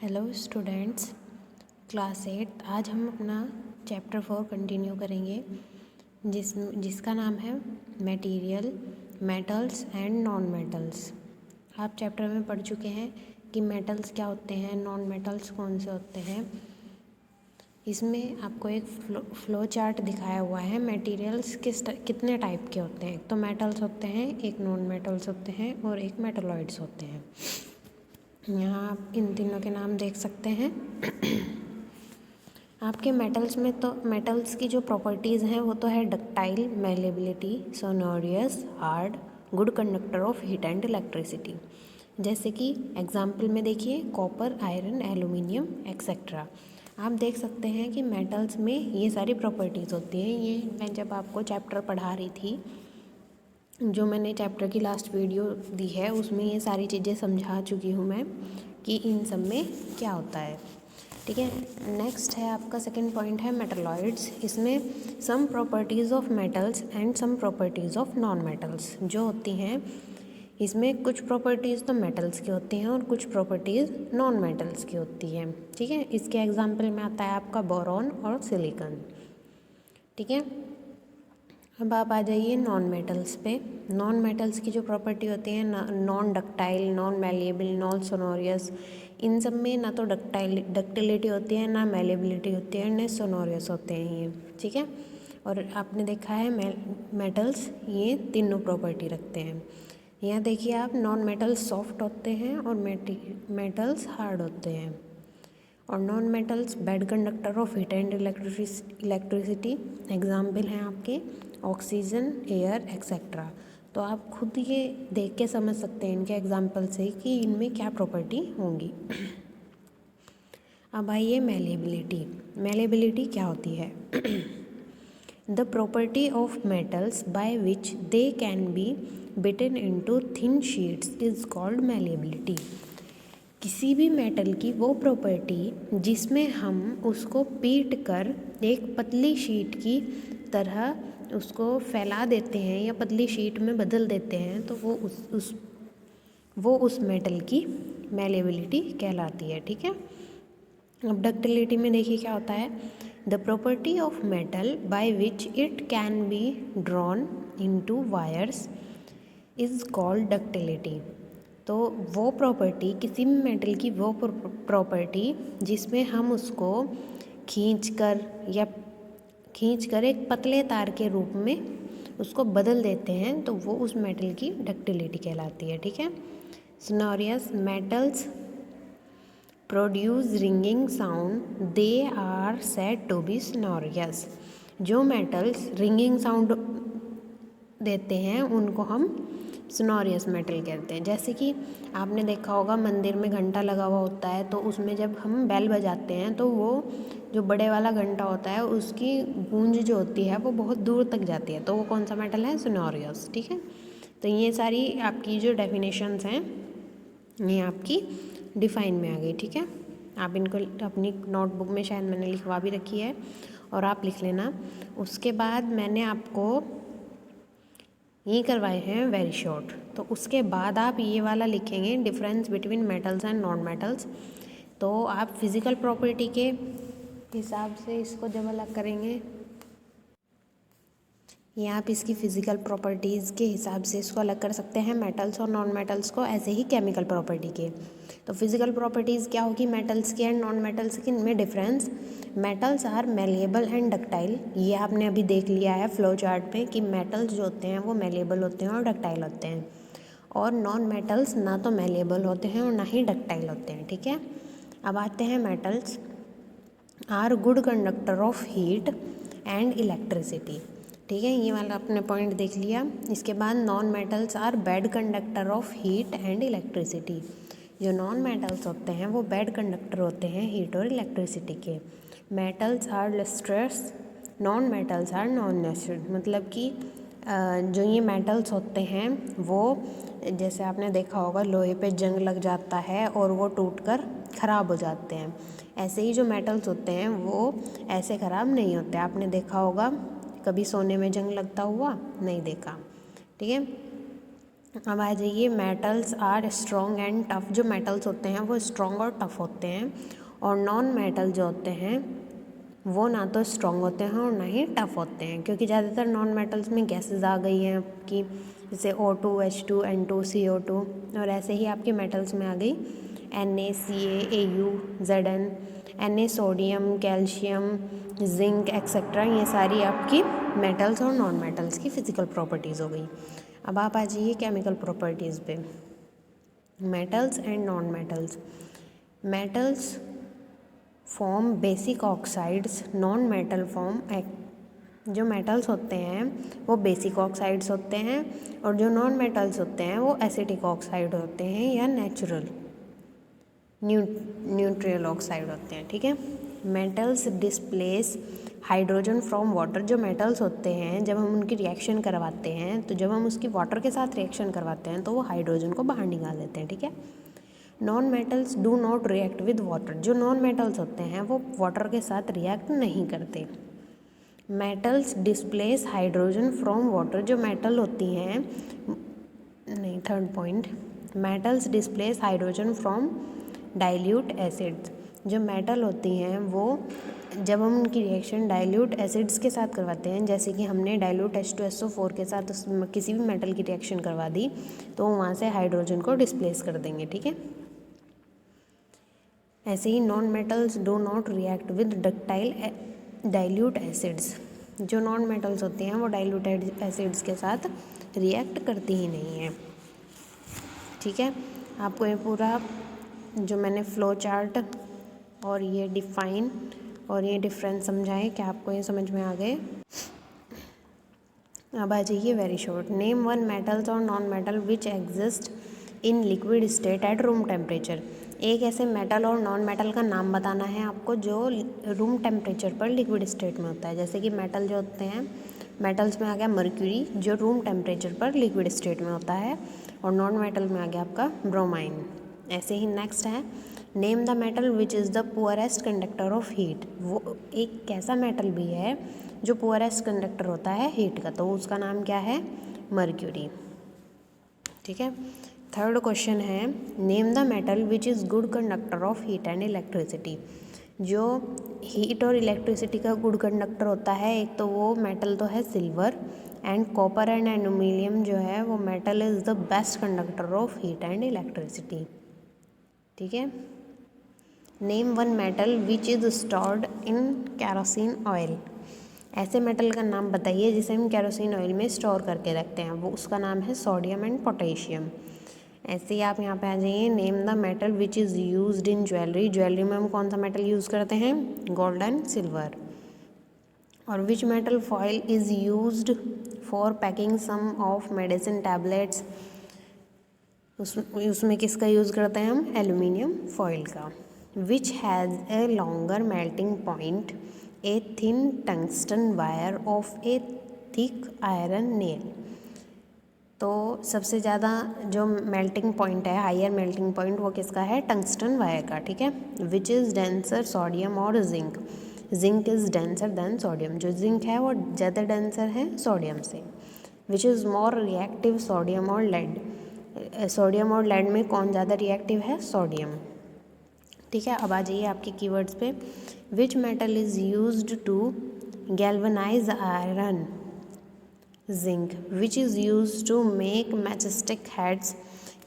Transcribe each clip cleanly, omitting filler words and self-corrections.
Hello students, class 8। आज हम अपना चैप्टर 4 कंटिन्यू करेंगे जिसका नाम है material, metals and non metals. आप चैप्टर में पढ़ चुके हैं कि मेटल्स क्या होते हैं, नॉन मेटल्स कौन से होते हैं। इसमें आपको एक फ्लो चार्ट दिखाया हुआ है। मटेरियल्स कितने टाइप के होते हैं। एक तो मेटल्स होते हैं, एक नॉन मेटल्स होते हैं और एक मेटलॉइड्स होते हैं। यहाँ आप इन तीनों के नाम देख सकते हैं। आपके मेटल्स में तो मेटल्स की जो प्रॉपर्टीज़ हैं वो तो है ductile, malleability, sonorous, hard, good conductor of heat and electricity. जैसे कि एग्जाम्पल में देखिए कॉपर, आयरन, एल्यूमिनियम एक्सेट्रा। आप देख सकते हैं कि मेटल्स में ये सारी प्रॉपर्टीज़ होती हैं। ये मैं जब आपको चैप्टर पढ़ा रही थी, जो मैंने चैप्टर की लास्ट वीडियो दी है, उसमें ये सारी चीज़ें समझा चुकी हूँ मैं कि इन सब में क्या होता है। ठीक है, नेक्स्ट है आपका सेकंड पॉइंट है मेटलॉइड्स। इसमें some properties of metals and some properties of non metals जो होती हैं। इसमें कुछ प्रॉपर्टीज़ तो मेटल्स की होती हैं और कुछ प्रॉपर्टीज़ नॉन मेटल्स की होती हैं। ठीक है, इसके एग्जाम्पल में आता है आपका बोरॉन और सिलिकॉन। ठीक है, अब आप आ जाइए नॉन मेटल्स पे। नॉन मेटल्स की जो प्रॉपर्टी होती है, non ductile, non malleable, non sonorous. इन सब में ना तो डक्टिलिटी होती है, ना मैलिएबिलिटी होती है, ना सोनोरियस होते हैं ये। ठीक है, और आपने देखा है मेटल्स ये तीनों प्रॉपर्टी रखते हैं। यहाँ देखिए आप, नॉन मेटल्स सॉफ्ट होते हैं और मेटल्स हार्ड होते हैं। और non metals bad conductor of heat and electricity. Example हैं आपके ऑक्सीजन, एयर एक्सेट्रा। तो आप खुद ये देख के समझ सकते हैं इनके एग्जाम्पल से कि इनमें क्या प्रॉपर्टी होंगी। अब आइए मैलेबिलिटी। मैलेबिलिटी क्या होती है? The property of metals by which they can be beaten into thin sheets is called malleability. किसी भी मेटल की वो प्रॉपर्टी जिसमें हम उसको पीट कर एक पतली शीट की तरह उसको फैला देते हैं या पतली शीट में बदल देते हैं, तो वो उस मेटल की मैलेबिलिटी कहलाती है। ठीक है, अब डक्टिलिटी में देखिए क्या होता है। The property of metal by which it can be drawn into wires is called ductility. तो वो प्रॉपर्टी, किसी भी मेटल की वो प्रॉपर्टी जिसमें हम उसको खींचकर एक पतले तार के रूप में उसको बदल देते हैं, तो वो उस मेटल की डक्टिलिटी कहलाती है। ठीक है, sonorous. Metals produce ringing sound, they are said to be sonorous. जो मेटल्स रिंगिंग साउंड देते हैं उनको हम सोनोरियस मेटल कहते हैं। जैसे कि आपने देखा होगा मंदिर में घंटा लगा हुआ होता है, तो उसमें जब हम बेल बजाते हैं तो वो जो बड़े वाला घंटा होता है उसकी गूंज जो होती है वो बहुत दूर तक जाती है, तो वो कौन सा मेटल है? सोनोरियस। ठीक है, तो ये सारी आपकी जो डेफिनेशंस हैं ये आपकी डिफाइन में आ गई। ठीक है, आप इनको अपनी नोटबुक में शायद मैंने लिखवा भी रखी है और आप लिख लेना। उसके बाद मैंने आपको ये करवाए हैं वेरी शॉर्ट, तो उसके बाद आप ये वाला लिखेंगे difference between metals and non metals. तो आप फिज़िकल प्रॉपर्टी के हिसाब से इसको जब अलग करेंगे, या आप इसकी फ़िज़िकल प्रॉपर्टीज़ के हिसाब से इसको अलग कर सकते हैं मेटल्स और नॉन मेटल्स को, ऐसे ही केमिकल प्रॉपर्टी के। तो फिज़िकल प्रॉपर्टीज़ क्या होगी मेटल्स की एंड नॉन मेटल्स की? इनमें difference. Metals are malleable and ductile. ये आपने अभी देख लिया है फ्लो चार्ट में कि मेटल्स जो होते हैं वो मेलेबल होते हैं और डक्टाइल होते हैं, और नॉन मेटल्स ना तो मेलेबल होते हैं और ना ही डक्टाइल होते हैं। ठीक है, अब आते हैं metals are good conductor of heat and electricity. ठीक है, ये वाला आपने पॉइंट देख लिया। इसके बाद non metals are bad conductor of heat and electricity. जो नॉन मेटल्स होते हैं वो बैड कंडक्टर होते हैं हीट और इलेक्ट्रिसिटी के। Metals are lustrous, non metals are non lustrous. मतलब कि जो ये मेटल्स होते हैं वो, जैसे आपने देखा होगा लोहे पे जंग लग जाता है और वो टूटकर ख़राब हो जाते हैं, ऐसे ही जो मेटल्स होते हैं वो ऐसे ख़राब नहीं होते। आपने देखा होगा कभी सोने में जंग लगता हुआ? नहीं देखा। ठीक है, अब आ जाइए, metals are strong and tough. जो मेटल्स होते हैं वो स्ट्रॉन्ग और टफ होते हैं, और नॉन मेटल जो होते हैं वो ना तो स्ट्रॉन्ग होते हैं और ना ही टफ होते हैं, क्योंकि ज़्यादातर नॉन मेटल्स में गैसेस आ गई हैं आपकी, जैसे O2, H2, N2, CO2, और ऐसे ही आपके मेटल्स में आ गई Na, Ca, Au, Zn, Na sodium, calcium, zinc etcetera. ये सारी आपकी मेटल्स और नॉन मेटल्स की फिजिकल प्रॉपर्टीज़ हो गई। अब आप आ जाइए केमिकल प्रॉपर्टीज़ पे। Metals and non metals. Metals form basic oxides, non metal form. जो मेटल्स होते हैं वो बेसिक ऑक्साइड्स होते हैं, और जो नॉन मेटल्स होते हैं वो एसिटिक ऑक्साइड होते हैं या नेचुरल न्यूट्रल ऑक्साइड होते हैं। ठीक है। Metals displace hydrogen from water. जो मेटल्स होते हैं जब हम उनकी रिएक्शन करवाते हैं, तो जब हम उसकी वाटर के साथ रिएक्शन करवाते हैं तो वो हाइड्रोजन को बाहर निकाल देते हैं। ठीक है। Non metals do not react with water. जो नॉन मेटल्स होते हैं वो वाटर के साथ रिएक्ट नहीं करते। Metals displace hydrogen from water. जो मेटल होती हैं, नहीं, third point, metals displace hydrogen from dilute acids. जो मेटल होती हैं वो जब हम उनकी रिएक्शन डाइल्यूट एसिड्स के साथ करवाते हैं, जैसे कि हमने डाइल्यूट H2SO4 के साथ किसी भी मेटल की रिएक्शन करवा दी, तो वहाँ से हाइड्रोजन को डिस्प्लेस कर देंगे। ठीक है। ऐसे ही non metals do not react with ductile dilute acids. जो नॉन मेटल्स होती हैं वो डाइल्यूट एसिड्स के साथ रिएक्ट करती ही नहीं है। ठीक है। आपको ये पूरा जो मैंने फ्लो चार्ट और ये डिफाइन और ये डिफरेंस समझाए, क्या आपको ये समझ में आ गए? अब आ जाइए very short. Name one metals और non metal which exist in liquid state at room temperature. एक ऐसे मेटल और नॉन मेटल का नाम बताना है आपको जो रूम टेम्परेचर पर लिक्विड स्टेट में होता है। जैसे कि मेटल जो होते हैं, मेटल्स में आ गया मर्क्यूरी जो रूम टेम्परेचर पर लिक्विड स्टेट में होता है, और नॉन मेटल में आ गया आपका ब्रोमाइन। ऐसे ही नेक्स्ट है, name the metal which is the poorest conductor of heat. वो एक कैसा मेटल भी है जो पुअरेस्ट कंडक्टर होता है हीट का, तो उसका नाम क्या है? मर्क्यूरी। ठीक है। थर्ड क्वेश्चन है, name the metal which is good conductor of heat and electricity. जो हीट और इलेक्ट्रिसिटी का गुड कंडक्टर होता है, एक तो वो मेटल तो है silver, and copper and aluminium जो है वो metal is the best conductor of heat and electricity. ठीक है। Name one metal which is stored in kerosene oil. ऐसे मेटल का नाम बताइए जिसे हम कैरोसिन ऑयल में स्टोर करके रखते हैं, वो उसका नाम है सोडियम एंड पोटेशियम। ऐसे ही आप यहाँ पे आ जाइए, name the metal which is used in jewellery. Jewellery में हम कौन सा मेटल यूज़ करते हैं? Gold and silver. और which metal foil is used for packing some of medicine tablets. उसमें किसका यूज़ करते हैं हम? एल्यूमिनियम फॉयल का। Which has a longer melting point, a thin tungsten wire of a thick iron nail. तो सबसे ज़्यादा जो मेल्टिंग पॉइंट है, हायर मेल्टिंग पॉइंट, वो किसका है? टंगस्टन वायर का। ठीक है। विच इज़ डेंसर, सोडियम और zinc. Zinc is denser then sodium. जो जिंक है वो ज़्यादा डेंसर है सोडियम से। Which is more reactive, sodium और लेड। सोडियम और लेड में कौन ज़्यादा रिएक्टिव है? सोडियम। ठीक है। अब आ जाइए आपके कीवर्ड्स पे। Which metal is used to galvanize iron? Zinc. Which is used to make matchstick heads.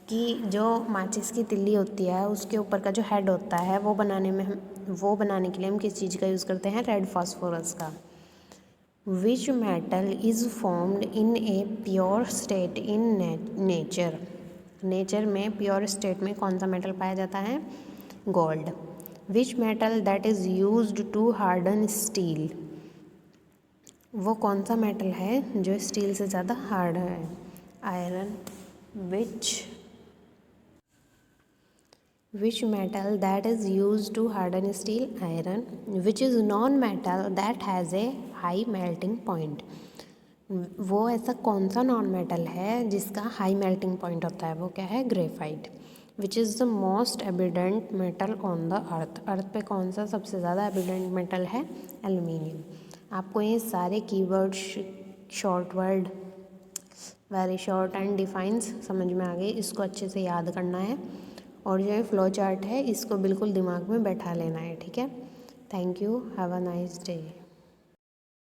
कि जो माचिस की तिल्ली होती है उसके ऊपर का जो हेड होता है वो बनाने के लिए हम किस चीज़ का यूज़ करते हैं? रेड फास्फोरस का। Which metal is formed in a pure state in nature. Nature में प्योर स्टेट में कौन सा मेटल पाया जाता है? Gold. Which metal that is used to harden steel. वो कौन सा मेटल है जो स्टील से ज़्यादा हार्ड है? Iron. Which metal that is used to harden steel? Iron. Which is non metal that has a high melting point. वो ऐसा कौन सा नॉन मेटल है जिसका हाई मेल्टिंग पॉइंट होता है? वो क्या है? Graphite. Which is the most abundant metal on the earth. Earth पे कौन सा सबसे ज़्यादा एबिडेंट मेटल है? एल्यूमिनियम। आपको ये सारे keyword, short word, very short and defines समझ में आ गई, इसको अच्छे से याद करना है और जो है फ्लो चार्ट है इसको बिल्कुल दिमाग में बैठा लेना है, ठीक है। Thank you, have a nice day.